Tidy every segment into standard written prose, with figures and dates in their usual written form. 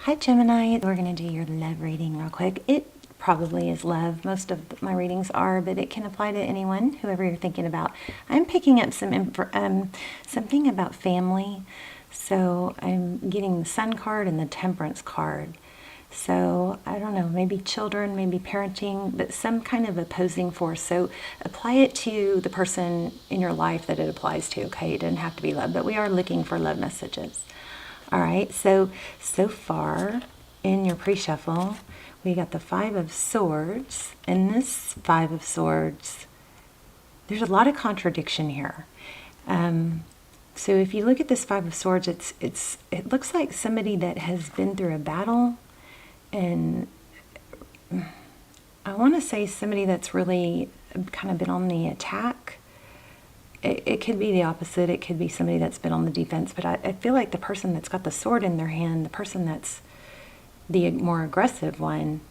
Hi Gemini, we're going to do your love reading real quick. It probably is love. Most of my readings are, but it can apply to anyone, whoever you're thinking about. I'm picking up something about family. So I'm getting the Sun card and the Temperance card. So I don't know, maybe children, maybe parenting, but some kind of opposing force. So apply it to the person in your life that it applies to, okay? It doesn't have to be love, but we are looking for love messages. All right, so far in your pre-shuffle, we got the Five of Swords. And this Five of Swords, there's a lot of contradiction here. So if you look at this Five of Swords, it looks like somebody that has been through a battle, and I want to say somebody that's really kind of been on the attack. It could be the opposite. It could be somebody that's been on the defense. But I feel like the person that's got the sword in their hand, the person that's the more aggressive one,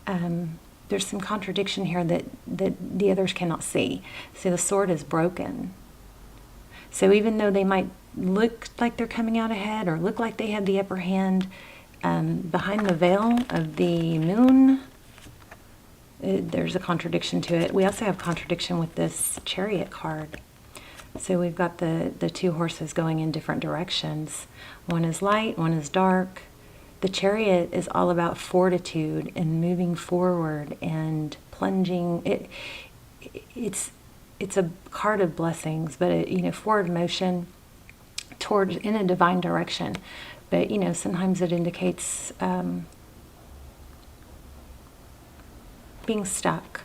there's some contradiction here that the others cannot see. So the sword is broken. So even though they might look like they're coming out ahead or look like they have the upper hand, behind the veil of the moon, there's a contradiction to it. We also have contradiction with this Chariot card. So we've got the two horses going in different directions. One is light, one is dark. The Chariot is all about fortitude and moving forward and plunging. It's a card of blessings, but forward motion toward in a divine direction. But sometimes it indicates being stuck.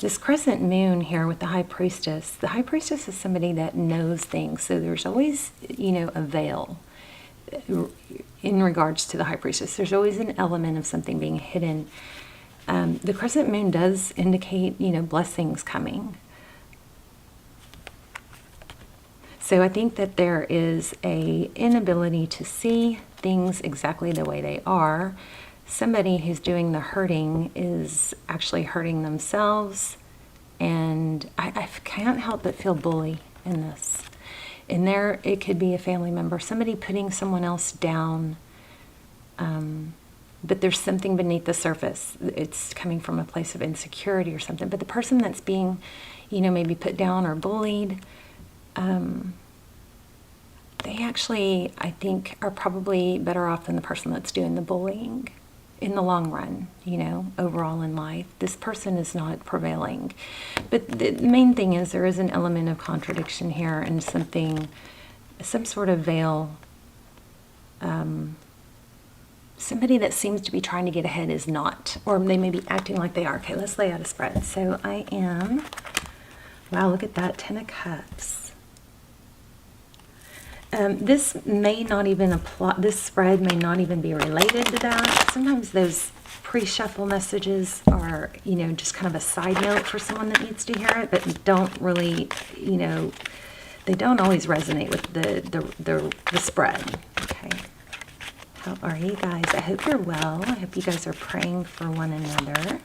This crescent moon here with the High Priestess is somebody that knows things. So there's always, a veil in regards to the High Priestess. There's always an element of something being hidden. The crescent moon does indicate, blessings coming. So I think that there is an inability to see things exactly the way they are. Somebody who's doing the hurting is actually hurting themselves, and I can't help but feel bully in this. In there, it could be a family member, somebody putting someone else down, but there's something beneath the surface. It's coming from a place of insecurity or something. But the person that's being, maybe put down or bullied, they actually, I think, are probably better off than the person that's doing the bullying. In the long run, overall in life, this person is not prevailing. But the main thing is there is an element of contradiction here and some sort of veil. Somebody that seems to be trying to get ahead is not, or they may be acting like they are. Okay, let's lay out a spread. So wow, look at that, 10 of Cups. This may not even apply, this spread may not even be related to that. Sometimes those pre-shuffle messages are, just kind of a side note for someone that needs to hear it, but don't really, they don't always resonate with the spread. Okay. How are you guys? I hope you're well. I hope you guys are praying for one another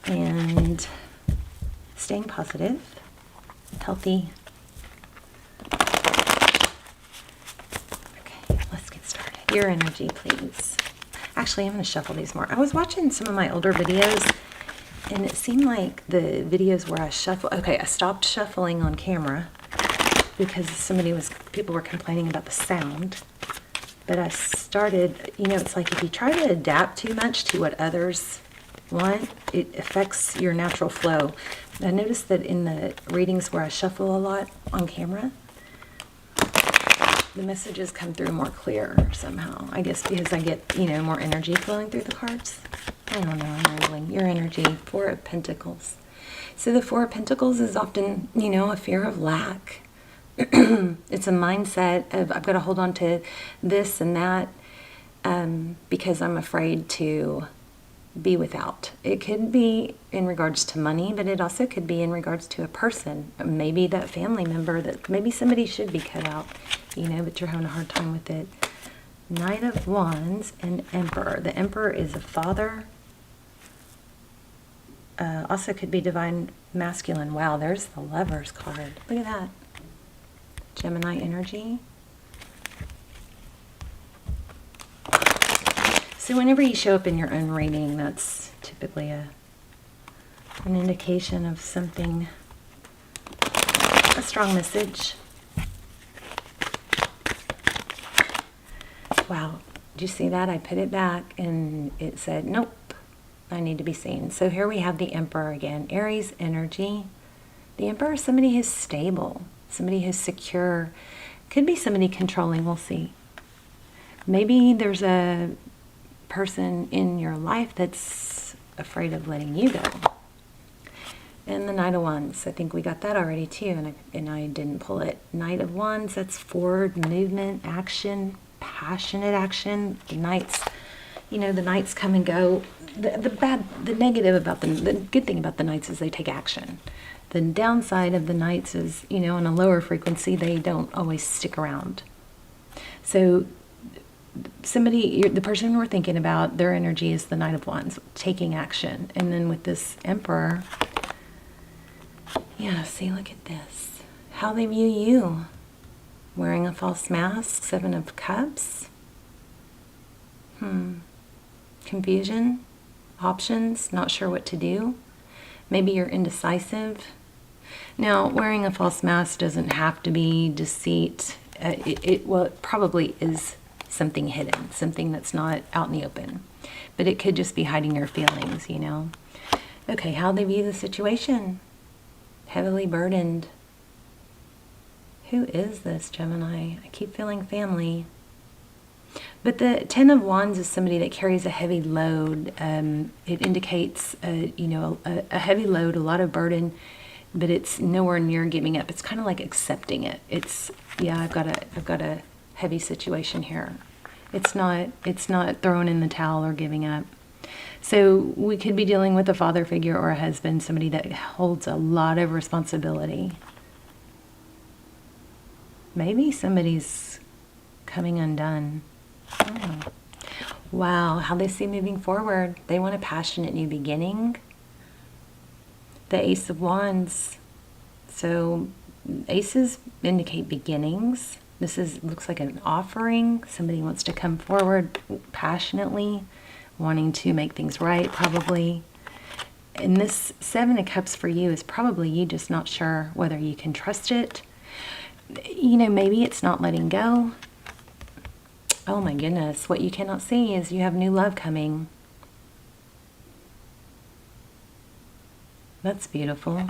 and staying positive, healthy. Your energy, please. Actually, I'm going to shuffle these more. I was watching some of my older videos, and it seemed like the videos where I stopped shuffling on camera because people were complaining about the sound. But I started, it's like if you try to adapt too much to what others want, it affects your natural flow. I noticed that in the readings where I shuffle a lot on camera, the messages come through more clear somehow. I guess because I get, more energy flowing through the cards. I don't know, I'm rambling. Your energy, Four of Pentacles. So the Four of Pentacles is often, a fear of lack. It's a mindset of I've got to hold on to this and that because I'm afraid to be without. It could be in regards to money, but it also could be in regards to a person, maybe that family member that maybe somebody should be cut out, but you're having a hard time with it. Knight of Wands and Emperor. The Emperor is a father. Also could be divine masculine. Wow, there's the Lovers card. Look at that. Gemini energy. So whenever you show up in your own reading, that's typically an indication of something, a strong message. Wow, did you see that? I put it back and it said, nope, I need to be seen. So here we have the Emperor again, Aries energy. The Emperor is somebody who's stable, somebody who's secure. Could be somebody controlling, we'll see. Maybe there's a person in your life that's afraid of letting you go. And the Knight of Wands, I think we got that already too, and I didn't pull it. Knight of Wands, that's forward movement, action, passionate action. The Knights, you know, the Knights come and go. The negative about them, the good thing about the Knights is they take action. The downside of the Knights is, you know, on a lower frequency, they don't always stick around. So somebody, the person we're thinking about, their energy is the Knight of Wands, taking action. And then with this Emperor, yeah, see, look at this. How they view you. Wearing a false mask, Seven of Cups. Confusion, options, not sure what to do. Maybe you're indecisive. Now, wearing a false mask doesn't have to be deceit. Well, it probably is something hidden, something that's not out in the open. But it could just be hiding your feelings, you know. Okay, how they view the situation. Heavily burdened. Who is this, Gemini? I keep feeling family. But the Ten of Wands is somebody that carries a heavy load. It indicates, you know, a heavy load, a lot of burden, but it's nowhere near giving up. It's kind of like accepting it. It's, yeah, I've got a heavy situation here. It's not throwing in the towel or giving up. So we could be dealing with a father figure or a husband, somebody that holds a lot of responsibility. Maybe somebody's coming undone. Oh. Wow, how they see moving forward. They want a passionate new beginning. The Ace of Wands. So aces indicate beginnings. This looks like an offering. Somebody wants to come forward passionately, wanting to make things right, probably. And this Seven of Cups for you is probably you just not sure whether you can trust it. You know, maybe it's not letting go. Oh my goodness, what you cannot see is you have new love coming. That's beautiful.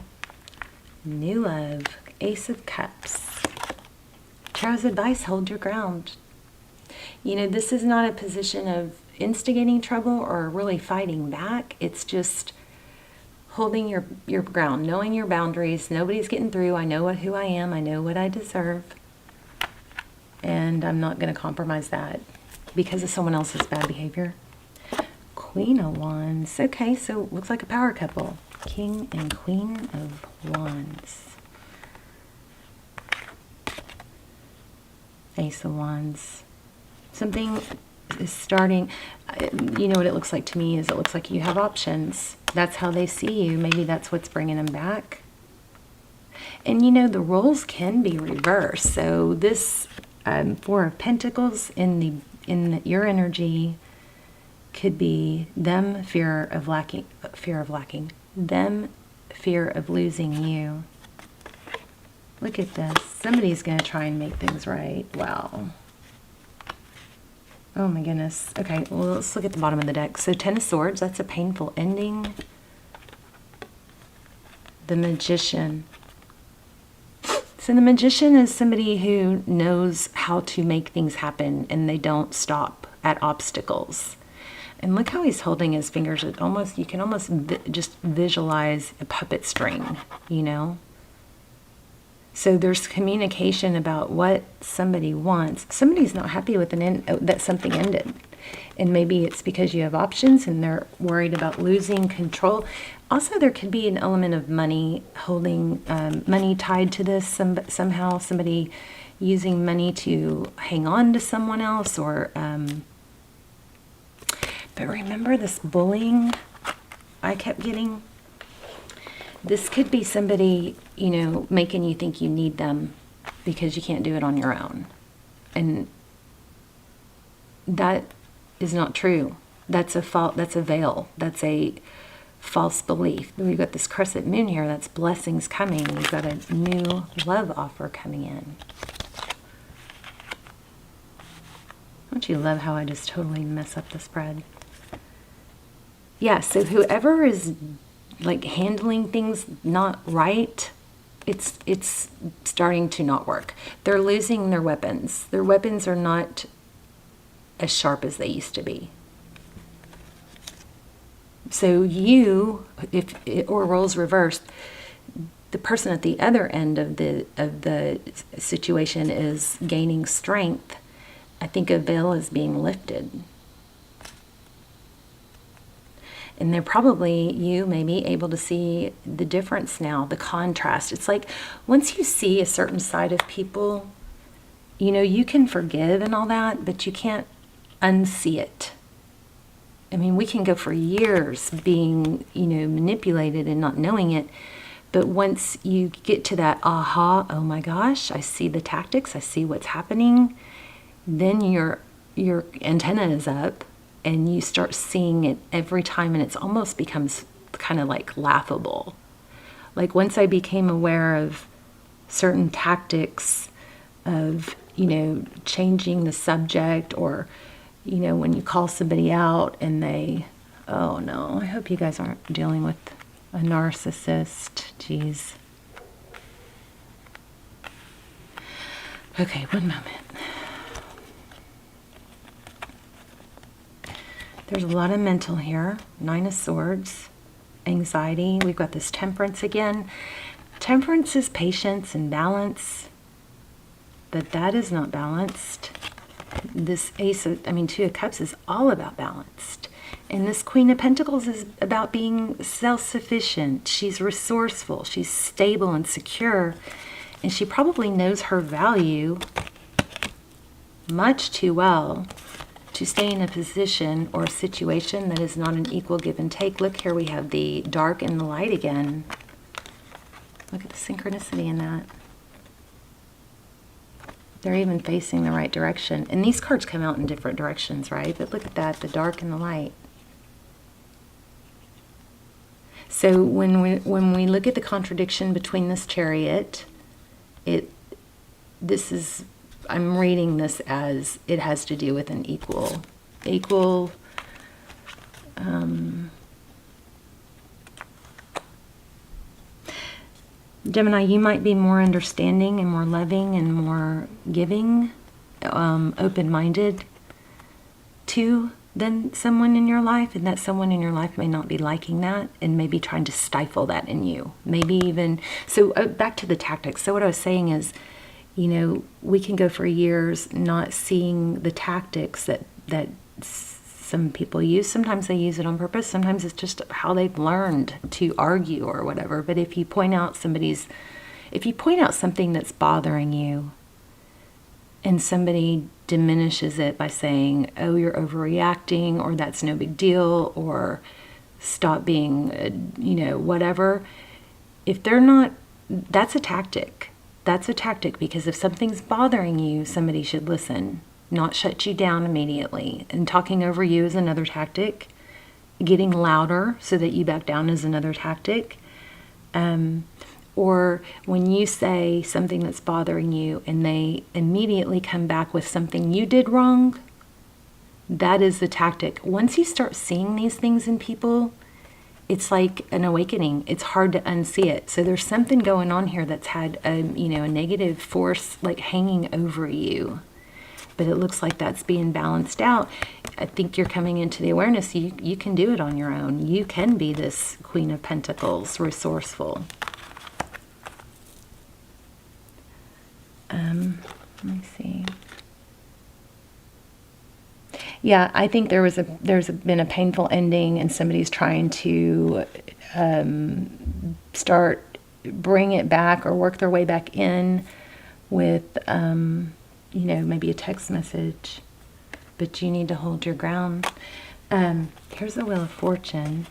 New love. Ace of Cups. Tarot's advice, hold your ground. You know, this is not a position of instigating trouble or really fighting back. It's just holding your ground, knowing your boundaries. Nobody's getting through. I know who I am. I know what I deserve. And I'm not going to compromise that because of someone else's bad behavior. Queen of Wands. Okay, so looks like a power couple. King and Queen of Wands. Ace of Wands. Something is starting. You know what it looks like to me is it looks like you have options. That's how they see you. Maybe that's what's bringing them back. And you know, the roles can be reversed. So this Four of Pentacles in your energy could be them fear of lacking, them fear of losing you. Look at this. Somebody's going to try and make things right. Wow. Oh my goodness. Okay, well, let's look at the bottom of the deck. So Ten of Swords, that's a painful ending. The Magician. So the Magician is somebody who knows how to make things happen and they don't stop at obstacles. And look how he's holding his fingers. You can almost just visualize a puppet string, you know? So there's communication about what somebody wants. Somebody's not happy with that something ended. And maybe it's because you have options and they're worried about losing control. Also, there could be an element of money, holding money tied to this. Somehow somebody using money to hang on to someone else. But remember this bullying I kept getting? This could be somebody, you know, making you think you need them because you can't do it on your own. And that is not true. That's a veil. That's a false belief. We've got this crescent moon here. That's blessings coming. You've got a new love offer coming in. Don't you love how I just totally mess up the spread? Yeah, so whoever is like handling things not right, it's starting to not work. They're losing their weapons. Their weapons are not as sharp as they used to be. So you, if it, or roles reversed, the person at the other end of the situation is gaining strength. I think a veil is being lifted. And they're probably, you may be able to see the difference now, the contrast. It's like once you see a certain side of people, you know, you can forgive and all that, but you can't unsee it. I mean, we can go for years being, you know, manipulated and not knowing it. But once you get to that aha, oh my gosh, I see the tactics, I see what's happening, then your antenna is up and you start seeing it every time, and it almost becomes kind of like laughable. Like once I became aware of certain tactics of, you know, changing the subject, or, you know, when you call somebody out and they, oh no, I hope you guys aren't dealing with a narcissist. Jeez. Okay, one moment. There's a lot of mental here. 9 of Swords, anxiety. We've got this Temperance again. Temperance is patience and balance, but that is not balanced. This Two of Cups is all about balanced. And this Queen of Pentacles is about being self-sufficient. She's resourceful. She's stable and secure. And she probably knows her value much too well to stay in a position or a situation that is not an equal give and take. Look, here we have the dark and the light again. Look at the synchronicity in that. They're even facing the right direction. And these cards come out in different directions, right? But look at that, the dark and the light. So when we look at the contradiction between this Chariot, I'm reading this as it has to do with an equal Gemini, you might be more understanding and more loving and more giving, open-minded to than someone in your life, and that someone in your life may not be liking that and maybe trying to stifle that in you. Maybe even, so back to the tactics. So what I was saying is, you know, we can go for years not seeing the tactics that some people use. Sometimes they use it on purpose. Sometimes it's just how they've learned to argue or whatever. But if you point out something that's bothering you, and somebody diminishes it by saying, oh, you're overreacting, or that's no big deal, or stop being, whatever. If they're not, that's a tactic. That's a tactic, because if something's bothering you, somebody should listen, not shut you down immediately. And talking over you is another tactic. Getting louder so that you back down is another tactic. Or when you say something that's bothering you and they immediately come back with something you did wrong, that is the tactic. Once you start seeing these things in people, it's like an awakening. It's hard to unsee it. So there's something going on here that's had a negative force like hanging over you. But it looks like that's being balanced out. I think you're coming into the awareness you can do it on your own. You can be this Queen of Pentacles, resourceful. Let me see. Yeah, I think there's been a painful ending, and somebody's trying to bring it back or work their way back in with, maybe a text message. But you need to hold your ground. Here's the Wheel of Fortune.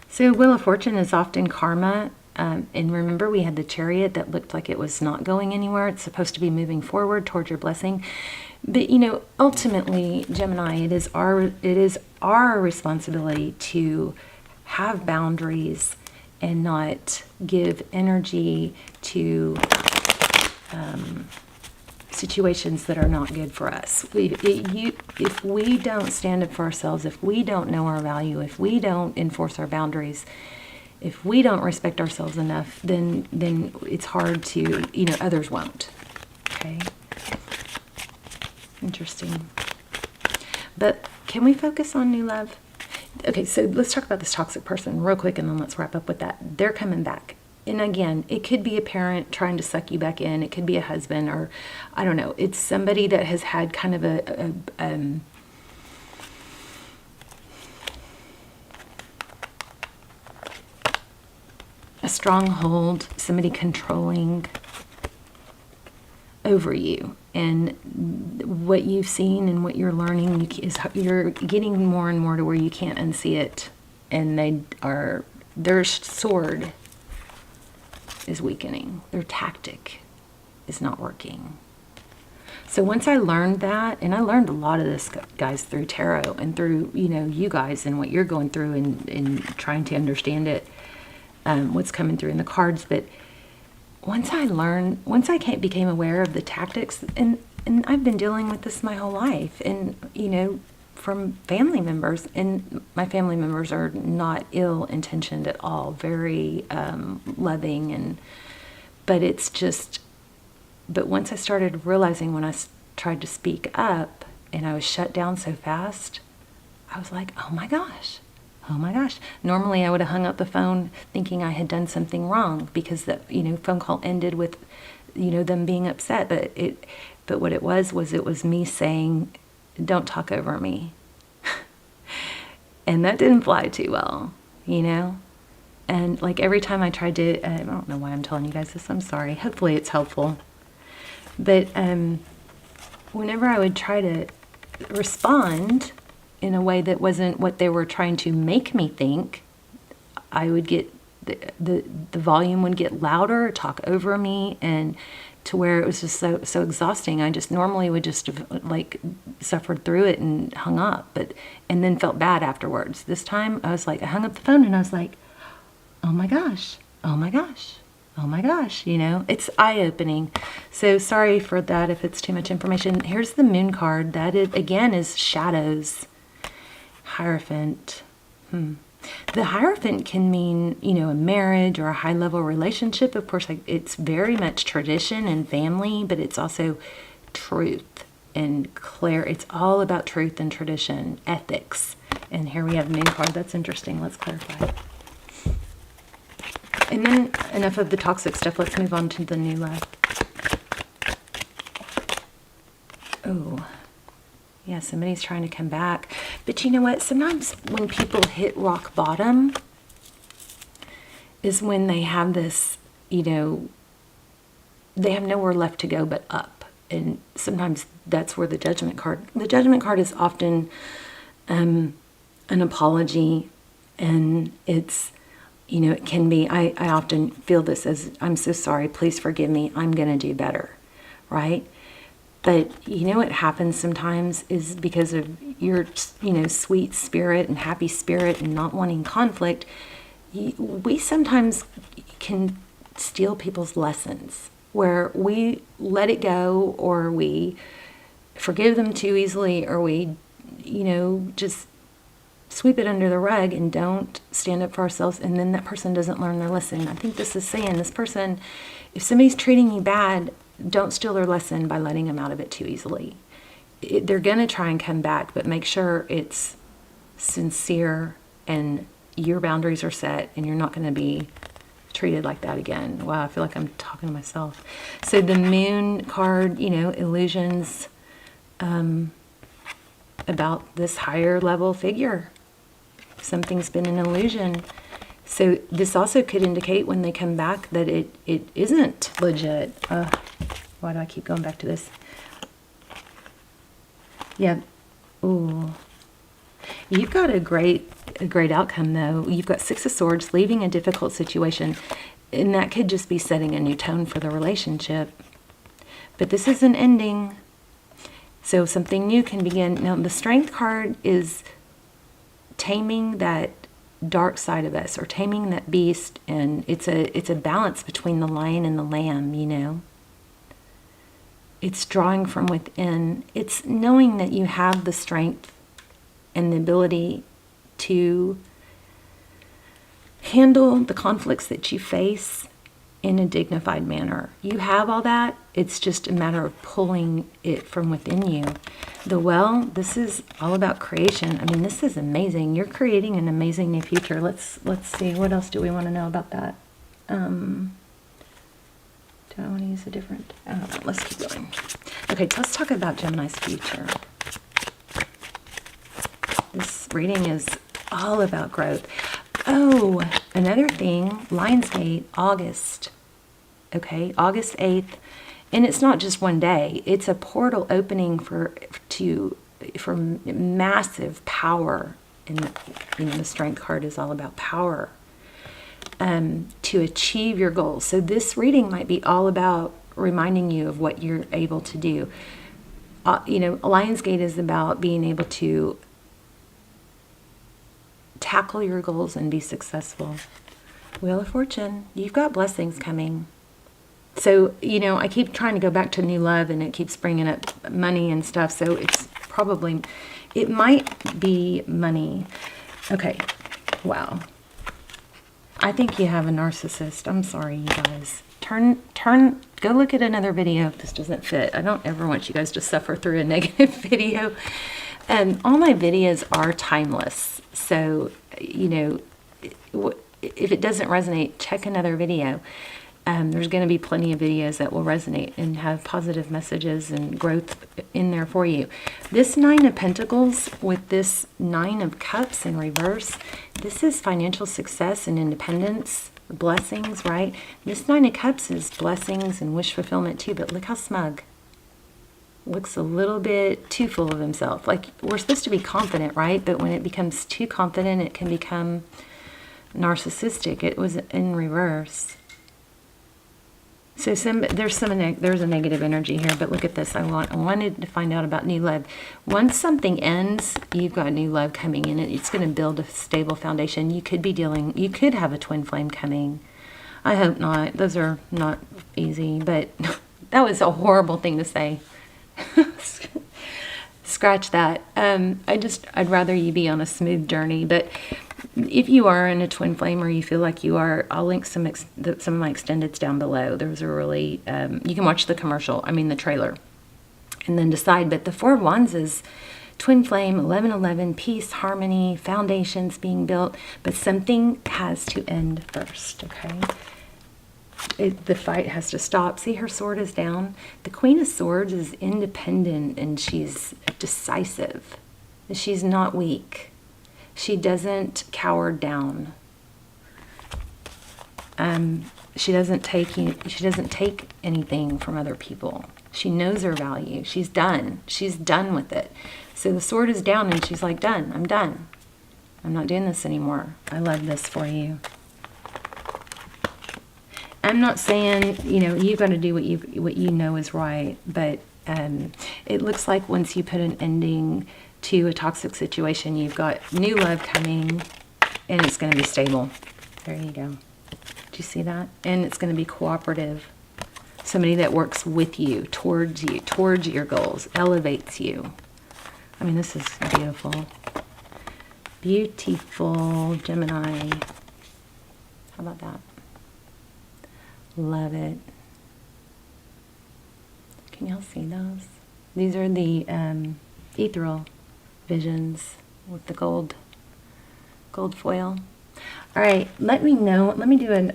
So Wheel of Fortune is often karma. And remember, we had the Chariot that looked like it was not going anywhere. It's supposed to be moving forward towards your blessing. But ultimately, Gemini, it is our responsibility to have boundaries and not give energy to situations that are not good for us. If we don't stand up for ourselves, if we don't know our value, if we don't enforce our boundaries, if we don't respect ourselves enough, then it's hard to, others won't. Okay? Interesting. But can we focus on new love? Okay, so let's talk about this toxic person real quick, and then let's wrap up with that. They're coming back. And again, it could be a parent trying to suck you back in. It could be a husband, or I don't know. It's somebody that has had kind of a stronghold, somebody controlling over you. And what you've seen and what you're learning is you're getting more and more to where you can't unsee it. And their sword is weakening. Their tactic is not working. So once I learned that, and I learned a lot of this, guys, through tarot and through, you guys and what you're going through and trying to understand it, what's coming through in the cards. But once I became aware of the tactics, and I've been dealing with this my whole life, and, from family members, and my family members are not ill-intentioned at all, very loving, but once I started realizing, when I tried to speak up and I was shut down so fast, I was like, oh my gosh. Normally I would have hung up the phone thinking I had done something wrong, because the phone call ended with them being upset, but what it was me saying, don't talk over me. And that didn't fly too well, and like every time I tried to, I don't know why I'm telling you guys this, I'm sorry, hopefully it's helpful, but whenever I would try to respond in a way that wasn't what they were trying to make me think, I would get the volume would get louder, talk over me, and to where it was just so exhausting. I just normally would just have like suffered through it and hung up, and then felt bad afterwards. This time I was like, I hung up the phone and I was like, oh my gosh, it's eye-opening. So sorry for that if it's too much information. Here's the moon card. That again is shadows. Hierophant. The Hierophant can mean, a marriage or a high-level relationship. Of course, it's very much tradition and family, but it's also truth and it's all about truth and tradition, ethics. And here we have the Moon card. That's interesting. Let's clarify. And then enough of the toxic stuff. Let's move on to the new love. Oh. Yeah, somebody's trying to come back. But you know what? Sometimes when people hit rock bottom is when they have this, they have nowhere left to go but up. And sometimes that's where the Judgment card is often an apology. And it's, it can be, I often feel this as, I'm so sorry, please forgive me, I'm going to do better, right? But what happens sometimes is because of your, sweet spirit and happy spirit and not wanting conflict, we sometimes can steal people's lessons, where we let it go, or we forgive them too easily, or we, just sweep it under the rug and don't stand up for ourselves, and then that person doesn't learn their lesson. I think this is saying this person, if somebody's treating you bad, don't steal their lesson by letting them out of it too easily. They're going to try and come back, but make sure it's sincere and your boundaries are set and you're not going to be treated like that again. Wow, I feel like I'm talking to myself. So the Moon card, illusions about this higher level figure. Something's been an illusion. So this also could indicate when they come back that it isn't legit. Why do I keep going back to this? Yeah. Ooh. You've got a great outcome, though. You've got Six of Swords, leaving a difficult situation. And that could just be setting a new tone for the relationship. But this is an ending. So something new can begin. Now, the Strength card is taming that dark side of us, or taming that beast, and it's a balance between the lion and the lamb, you know. It's drawing from within. It's knowing that you have the strength and the ability to handle the conflicts that you face in a dignified manner. You have all that. It's just a matter of pulling it from within you. The well, this is all about creation. I mean, this is amazing. You're creating an amazing new future. Let's see. What else do we want to know about that? Do I want to use a different? I don't know. Let's keep going. Okay, let's talk about Gemini's future. This reading is all about growth. Oh, another thing, Lionsgate, August. Okay, August 8th. And it's not just one day. It's a portal opening for massive power. And you know, the Strength card is all about power. To achieve your goals. So this reading might be all about reminding you of what you're able to do. You know, Lionsgate is about being able to tackle your goals and be successful. Wheel of Fortune, you've got blessings coming. So, you know, I keep trying to go back to new love, and it keeps bringing up money and stuff. So it's probably, it might be money. Okay, wow. I think you have a narcissist. I'm sorry, you guys. Go look at another video if this doesn't fit. I don't ever want you guys to suffer through a negative video. All my videos are timeless. So, you know, if it doesn't resonate, check another video. There's going to be plenty of videos that will resonate and have positive messages and growth in there for you. This Nine of Pentacles with this Nine of Cups in reverse, this is financial success and independence, blessings, right? This Nine of Cups is blessings and wish fulfillment too, but look how smug. Looks a little bit too full of himself. Like, we're supposed to be confident, right? But when it becomes too confident, it can become narcissistic. It was in reverse. So there's a negative energy here, but look at this. I wanted to find out about new love. Once something ends, you've got new love coming in. It's going to build a stable foundation. You could have a twin flame coming. I hope not. Those are not easy, but that was a horrible thing to say. Scratch that. I'd rather you be on a smooth journey, but if you are in a twin flame, or you feel like you are, I'll link some of my extendeds down below. There's a really, you can watch the the trailer, and then decide. But the Four of Wands is twin flame, 1111, peace, harmony, foundations being built, but something has to end first, okay? The fight has to stop. See, her sword is down. The Queen of Swords is independent, and she's decisive. She's not weak. She doesn't cower down. She doesn't take anything from other people. She knows her value. She's done. She's done with it. So the sword is down, and she's like, done. I'm done. I'm not doing this anymore. I love this for you. I'm not saying, you've got to do what you know is right, but it looks like once you put an ending to a toxic situation, you've got new love coming, and it's going to be stable. There you go. Do you see that? And it's going to be cooperative. Somebody that works with you, towards your goals, elevates you. I mean, this is beautiful. Beautiful, Gemini. How about that? Love it. Can y'all see those? These are the ethereal visions with the gold foil. All right, let me know. Let me do a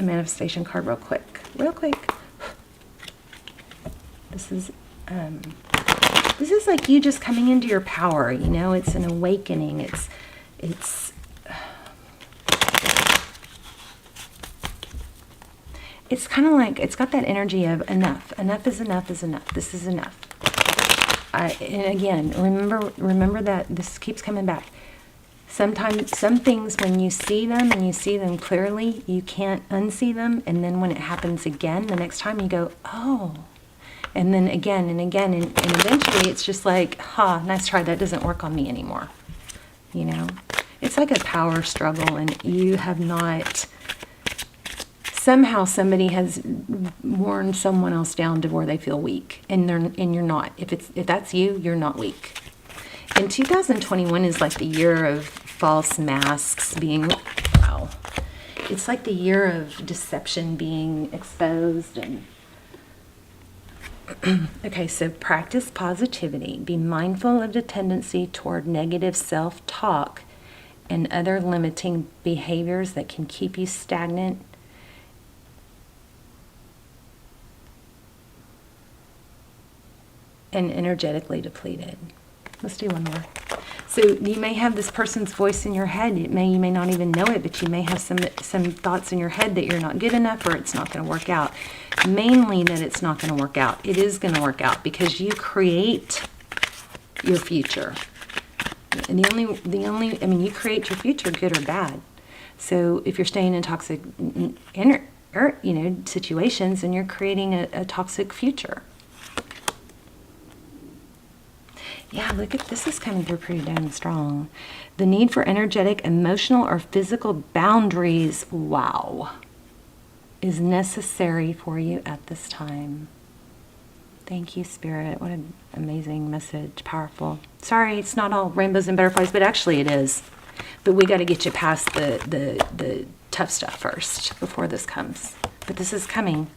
manifestation card real quick. This is like you just coming into your power. It's an awakening. It's kind of like, it's got that energy of enough. Enough is enough is enough. This is enough. And again, remember that this keeps coming back. Sometimes some things, when you see them and you see them clearly, you can't unsee them. And then when it happens again, the next time you go, oh. And then again and again, and eventually it's just like, ha, nice try, that doesn't work on me anymore. You know? It's like a power struggle, and you have not, somehow somebody has worn someone else down to where they feel weak, and you're not. If that's you, you're not weak. And 2021 is like the year of false masks being, wow. It's like the year of deception being exposed. And okay, so practice positivity. Be mindful of the tendency toward negative self-talk and other limiting behaviors that can keep you stagnant and energetically depleted. Let's do one more. So you may have this person's voice in your head. You may not even know it, but you may have some thoughts in your head that you're not good enough, or it's not going to work out. Mainly that it's not going to work out. It is going to work out because you create your future. And you create your future, good or bad. So if you're staying in toxic situations, and you're creating a toxic future. Yeah, look at this, is coming through pretty damn strong. The need for energetic, emotional, or physical boundaries, wow, is necessary for you at this time. Thank you, Spirit. What an amazing message. Powerful. Sorry, it's not all rainbows and butterflies, but actually it is. But we got to get you past the tough stuff first before this comes. But this is coming.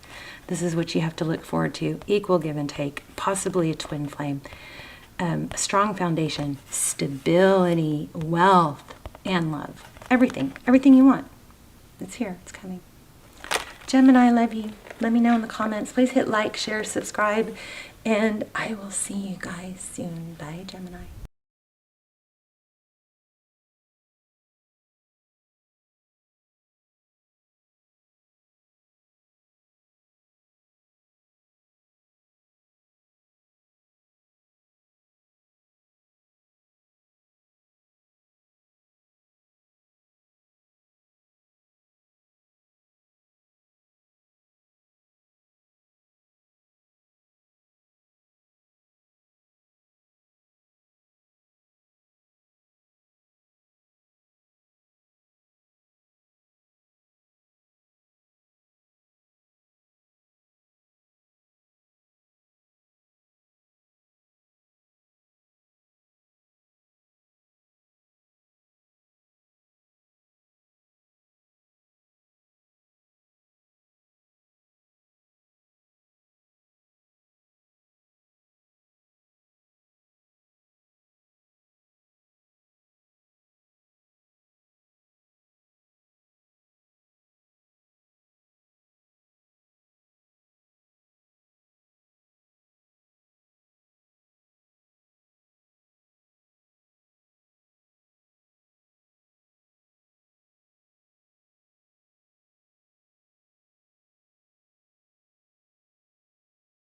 This is what you have to look forward to. Equal give and take, possibly a twin flame. A strong foundation, stability, wealth, and love. Everything you want. It's here. It's coming. Gemini, I love you. Let me know in the comments. Please hit like, share, subscribe, and I will see you guys soon. Bye, Gemini.